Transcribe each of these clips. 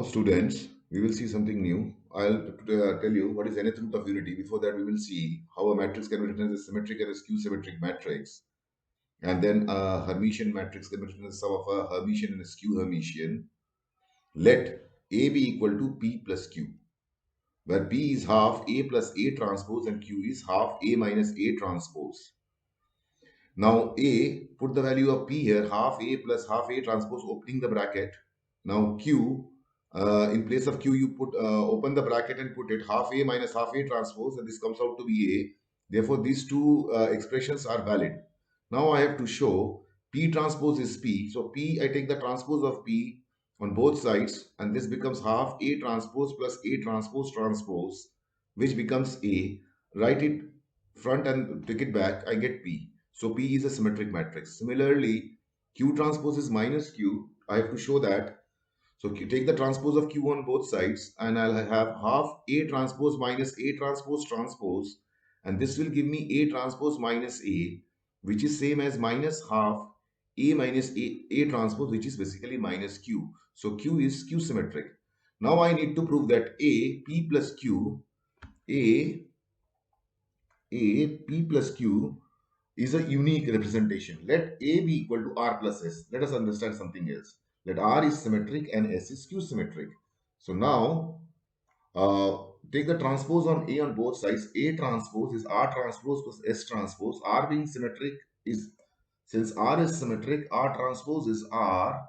Students, we will see something new. I'll tell you what is nth root of unity. Before that, we will see how a matrix can be written as a symmetric and a skew-symmetric matrix. And then a Hermitian matrix can be written as the sum of a Hermitian and a skew-Hermitian. Let A be equal to P plus Q, where P is half A plus A transpose and Q is half A minus A transpose. Now A, put the value of P here, half A plus half A transpose, opening the bracket. Now Q, in place of Q, you put open the bracket and put it half A minus half A transpose, and this comes out to be A. Therefore, these two expressions are valid. Now I have to show P transpose is P. So P, I take the transpose of P on both sides, and this becomes half A transpose plus A transpose transpose, which becomes A. Write it front and take it back, I get P. So P is a symmetric matrix. Similarly, Q transpose is minus Q. I have to show that. So take the transpose of Q on both sides, and I'll have half A transpose minus A transpose transpose, and this will give me A transpose minus A, which is same as minus half A minus A transpose, which is basically minus Q. So Q is Q symmetric. Now I need to prove that P plus Q, A P plus Q is a unique representation. Let A be equal to R plus S. Let us understand something else. Let R is symmetric and S is Q symmetric. So now, take the transpose on A on both sides. A transpose is R transpose plus S transpose. R being symmetric is, since R is symmetric, R transpose is R,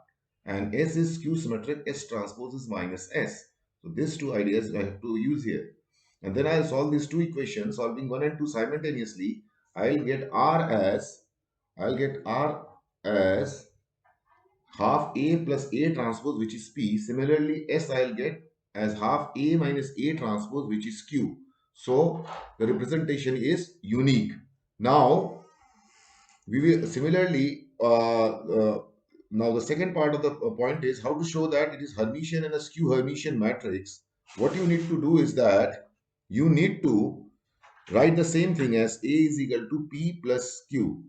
and S is Q symmetric, S transpose is minus S. So these two ideas I have to use here. And then I'll solve these two equations, solving 1 and 2 simultaneously. I'll get R as half A plus A transpose, which is P. Similarly, S I'll get as half A minus A transpose, which is Q. So the representation is unique. Now we will similarly now the second part of the point is how to show that it is Hermitian and a skew Hermitian matrix. What you need to do is that you need to write the same thing as A is equal to P plus Q.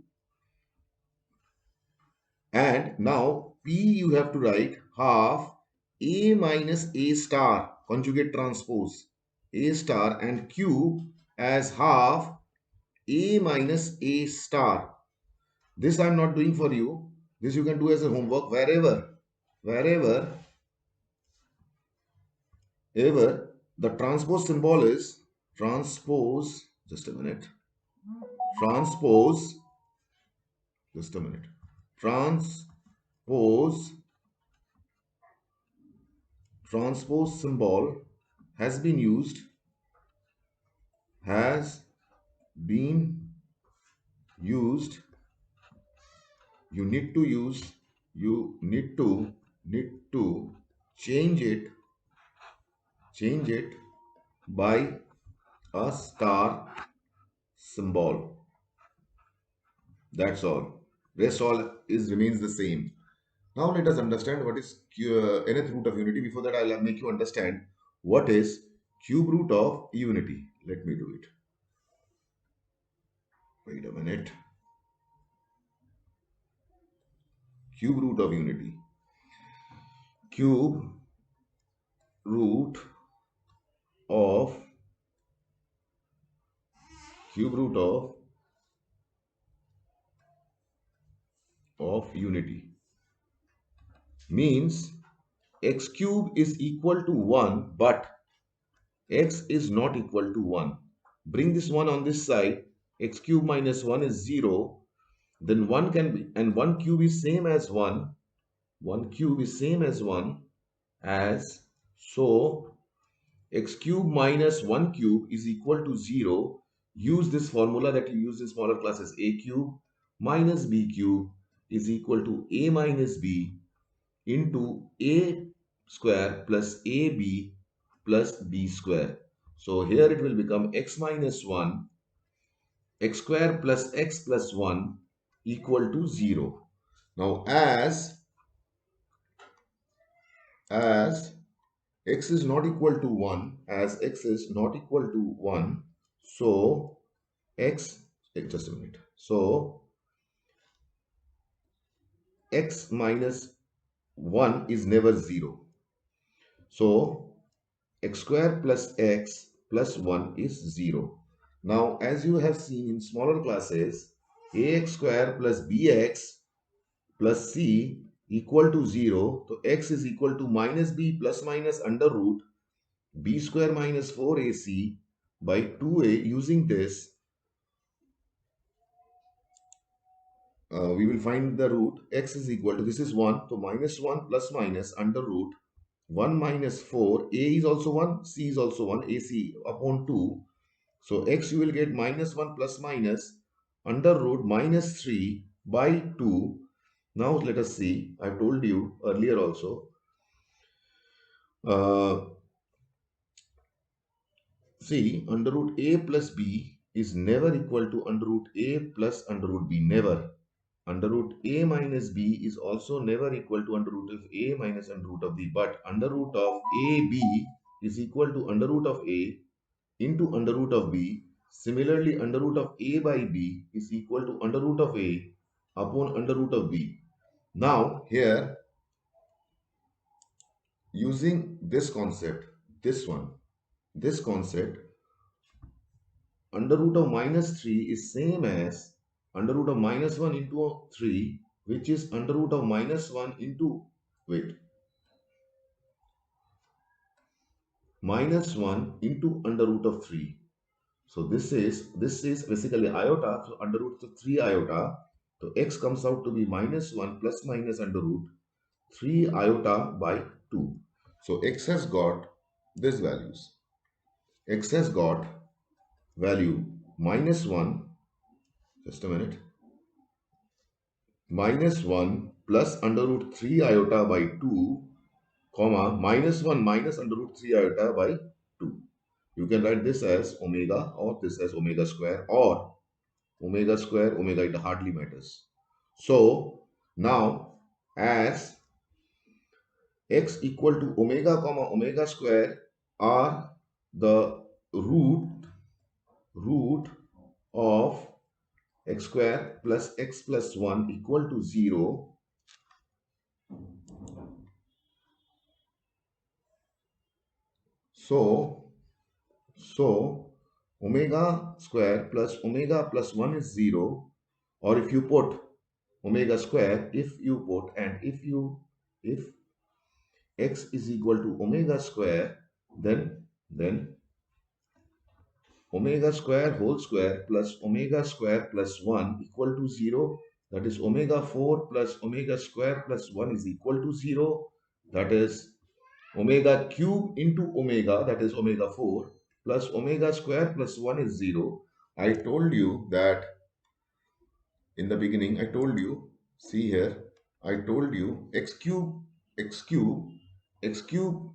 And now P you have to write half A minus A star conjugate transpose A star, and Q as half A minus A star. This I am not doing for you. This you can do as a homework wherever ever the transpose symbol is transpose. Just a minute. Transpose. Just a minute. Transpose symbol has been used, has been used. You need to use, you need to change it by a star symbol. That's all. Rest all is remains the same. Now let us understand what is nth root of unity. Before that, I'll make you understand what is cube root of unity. Let me do it. Wait a minute. Cube root of unity. Cube root of unity means x cube is equal to 1, but x is not equal to 1. Bring this 1 on this side. X cube minus 1 is 0. Then 1 can be, and 1 cube is same as 1. 1 cube is same as 1 as, so x cube minus 1 cube is equal to 0. Use this formula that you use in smaller classes. A cube minus b cube is equal to a minus b into a square plus ab plus b square. So here it will become x minus 1, x square plus x plus 1 equal to 0. Now as x is not equal to 1, so just a minute. So x minus 1 is never 0. So x square plus x plus 1 is 0. Now, as you have seen in smaller classes, ax square plus bx plus c equal to 0. So x is equal to minus b plus minus under root b square minus 4ac by 2a. Using this, we will find the root. X is equal to, this is 1, so minus 1 plus minus under root 1 minus 4, a is also 1, c is also 1, ac upon 2. So x you will get minus 1 plus minus under root minus 3 by 2. Now let us see, I told you earlier also, uh, see, under root a plus b is never equal to under root a plus under root b, never. Under root a minus b is also never equal to under root of a minus under root of b, but under root of ab is equal to under root of a into under root of b. Similarly, under root of a by b is equal to under root of a upon under root of b. Now, here, using this concept, this concept, under root of minus 3 is same as under root of minus 1 into 3, which is under root of minus 1 into, wait, minus 1 into under root of 3. So this is basically iota, so under root of 3 iota. So x comes out to be minus 1 plus minus under root 3 iota by 2. So x has got these values. X has got value minus 1, just a minute, minus 1 plus under root 3 iota by 2, comma, minus 1 minus under root 3 iota by 2. You can write this as omega or this as omega square or omega square, omega, it hardly matters. So now as x equal to omega comma omega square are the root of x square plus x plus 1 equal to 0. So omega square plus omega plus 1 is 0, or if you put omega square, if x is equal to omega square, then omega square whole square plus omega square plus 1 equal to 0. That is omega 4 plus omega square plus 1 is equal to 0. That is omega cube into omega, that is omega 4 plus omega square plus 1 is 0. I told you that in the beginning, I told you, see here, I told you x cube, x cube, x cube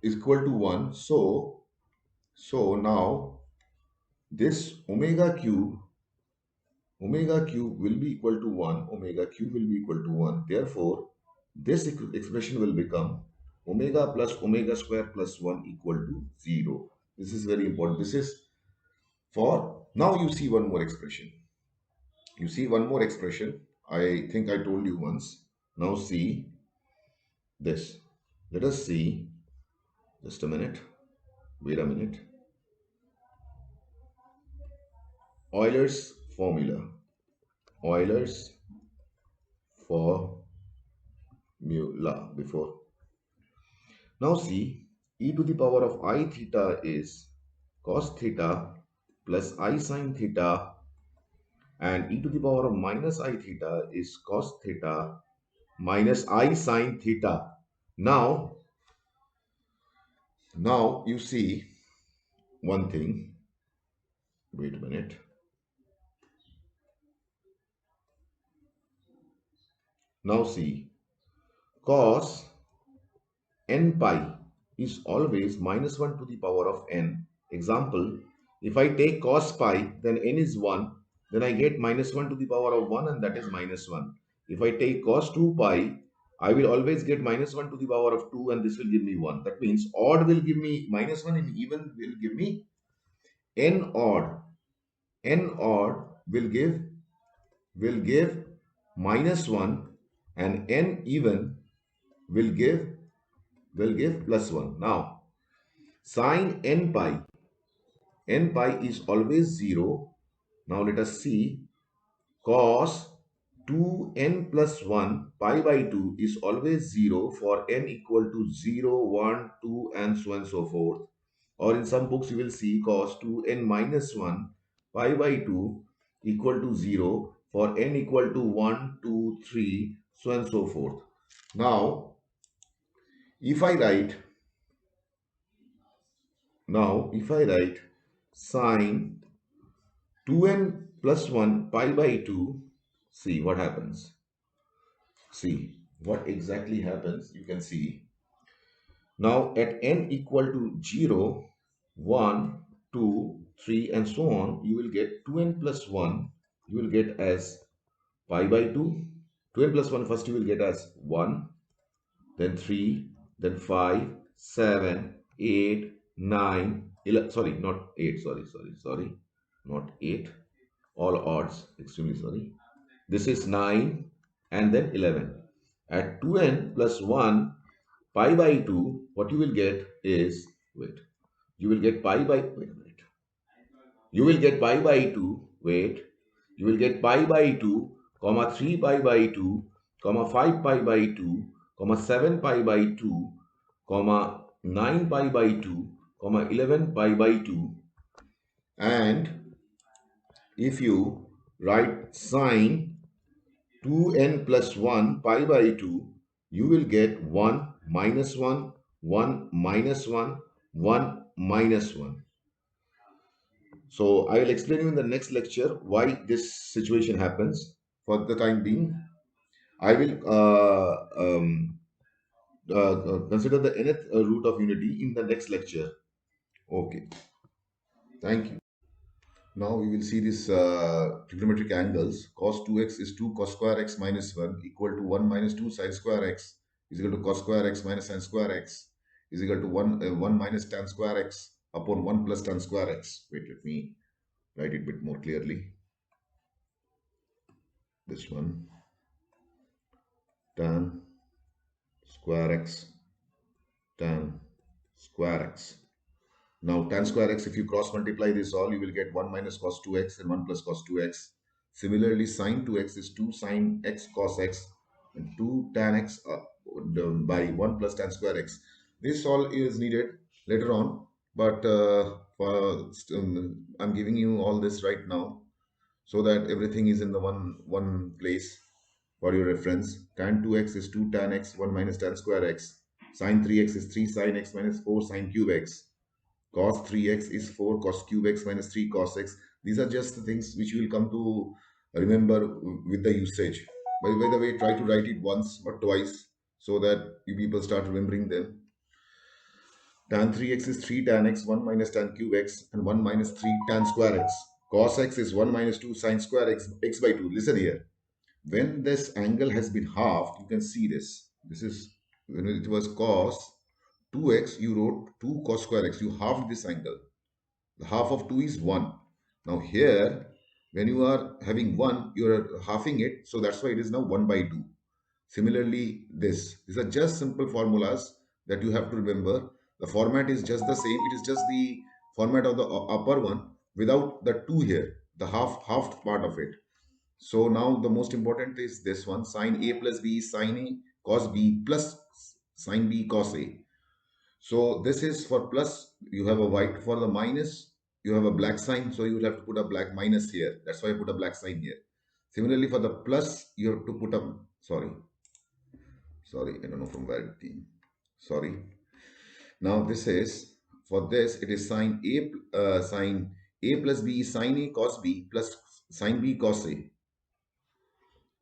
is equal to 1. So now this omega cube will be equal to 1, omega cube will be equal to 1. Therefore, this expression will become omega plus omega square plus 1 equal to 0. This is very important. This is for, now you see one more expression. You see one more expression. I think I told you once. Now see this. Let us see. Just a minute. Wait a minute. Euler's formula. Euler's formula before. Now see, e to the power of I theta is cos theta plus I sin theta, and e to the power of minus I theta is cos theta minus I sin theta. Now you see one thing. Wait a minute. Now see, cos n pi is always minus 1 to the power of n. Example, if I take cos pi, then n is 1, then I get minus 1 to the power of 1, and that is minus 1. If I take cos 2 pi, I will always get minus 1 to the power of 2, and this will give me 1. That means odd will give me minus 1 and even will give me n odd. N odd will give minus 1, and n even will give will give plus 1. Now, sine n pi is always 0. Now, let us see cos 2n plus 1 pi by 2 is always 0 for n equal to 0, 1, 2 and so on and so forth. Or in some books you will see cos 2n minus 1 pi by 2 equal to 0 for n equal to 1, 2, 3, so on and so forth. Now, if I write, sine 2n plus 1 pi by 2, see what happens. See what exactly happens. You can see now at n equal to 0, 1, 2, 3 and so on, you will get 2n plus 1, you will get as pi by 2. 2n plus 1 first you will get as 1, then 3, then 5, 7, 8, 9, 11, sorry, not 8, sorry, not 8, all odds, extremely sorry. This is 9 and then 11. At 2n plus 1 pi by 2, what you will get is, wait, you will get pi by, wait a minute, you will get pi by 2, wait, you will get pi by 2, comma 3 pi by 2, comma 5 pi by 2, comma 7 pi by 2, comma 9 pi by 2, comma 11 pi by 2. And if you write sine 2n plus 1 pi by 2, you will get 1 minus 1, 1 minus 1, 1 minus 1. So I will explain you in the next lecture why this situation happens. For the time being, I will consider the nth root of unity in the next lecture. Okay, thank you. Now we will see this trigonometric angles. Cos 2x is 2 cos square x minus 1 equal to 1 minus 2 sin square x is equal to cos square x minus sin square x is equal to 1 minus tan square x upon 1 plus tan square x. Wait, let me write it a bit more clearly. This one, tan square x, tan square x. Now tan square x, if you cross multiply this all, you will get 1 minus cos 2x and 1 plus cos 2x. Similarly, sin 2x is 2 sin x cos x and 2 tan x by 1 plus tan square x. This all is needed later on, but I'm giving you all this right now so that everything is in the one place for your reference. Tan 2x is 2 tan x, 1 minus tan square x. Sin 3x is 3 sin x minus 4 sin cube x. Cos 3x is 4 cos cube x minus 3 cos x. These are just the things which you will come to remember with the usage. By the way, try to write it once or twice so that you people start remembering them. Tan 3x is 3 tan x, 1 minus tan cube x, and 1 minus 3 tan square x. Cos x is 1 minus 2 sin square x, x by 2. Listen here. When this angle has been halved, you can see this. This is when it was cos 2x, you wrote 2 cos square x. You halved this angle. The half of 2 is 1. Now here, when you are having 1, you are halving it. So that's why it is now 1 by 2. Similarly, these are just simple formulas that you have to remember. The format is just the same. It is just the format of the upper one without the 2 here, the halved part of it. So now the most important is this one, sine a plus b is sine a cos b plus sine b cos a. So this is for plus, you have a white. For the minus, you have a black sign. So you will have to put a black minus here. That's why I put a black sign here. Similarly, for the plus, you have to put a, sorry, I don't know from where it came. Sorry. Now this is, for this, it is sine a plus b is sine a cos b plus sine b cos a.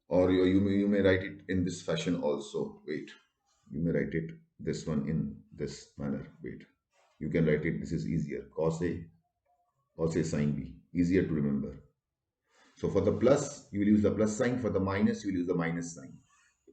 Or you may write it in this fashion also. Wait, you may write it this one in this manner. Wait, you can write it, this is easier, cos a sine b, easier to remember. So for the plus, you will use the plus sign. For the minus, you will use the minus sign.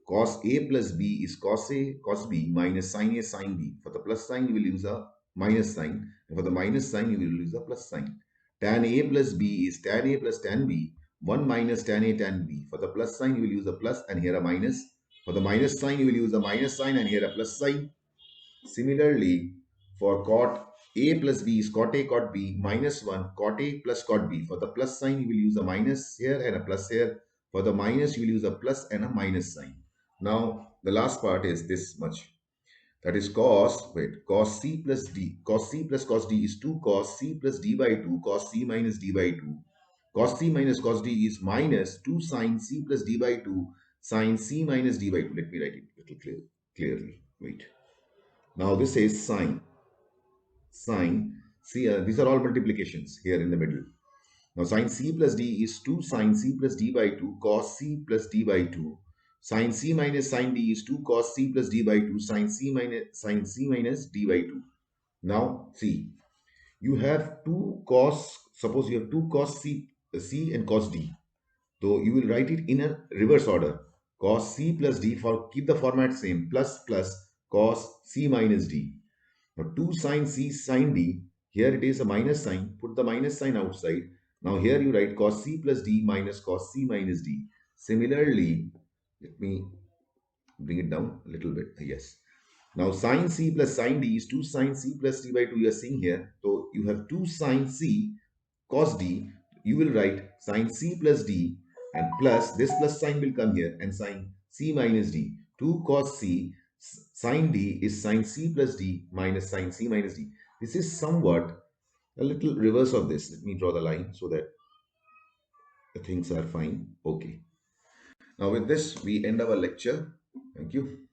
Cos a plus b is cos a cos b minus sine a sine b. For the plus sign, you will use a minus sign. And for the minus sign, you will use a plus sign. Tan a plus b is tan a plus tan b, 1 minus tan a tan b. For the plus sign, you will use a plus and here a minus. For the minus sign, you will use a minus sign and here a plus sign. Similarly, for cot A plus B is cot A cot B minus 1 cot A plus cot B. For the plus sign, you will use a minus here and a plus here. For the minus, you will use a plus and a minus sign. Now, the last part is this much. That is cos C plus D. Cos C plus cos D is 2 cos C plus D by 2 cos C minus D by 2. Cos C minus cos D is minus 2 sin C plus D by 2 sin C minus D by 2. Let me write it a little clearly. Wait. Now this is sine. See, these are all multiplications here in the middle. Now sine C plus D is 2 sine C plus D by 2 cos C plus D by 2. Sine C minus sine D is 2 cos C plus D by 2 sine C minus D by 2. Now see, you have 2 cos, suppose you have 2 cos C and cos D. So you will write it in a reverse order. Cos C plus D, for keep the format same, plus cos C minus D. Now 2 sine C sine D, here it is a minus sign, put the minus sign outside. Now here you write cos C plus D minus cos C minus D. Similarly, let me bring it down a little bit. Yes. Now sine C plus sine D is 2 sine C plus D by 2 you are seeing here. So you have 2 sine C cos D. You will write sine C plus D and plus this plus sign will come here and sine C minus D. 2 cos C sine D is sine C plus D minus sine C minus D. This is somewhat a little reverse of this. Let me draw the line so that the things are fine. Okay. Now with this we end our lecture. Thank you.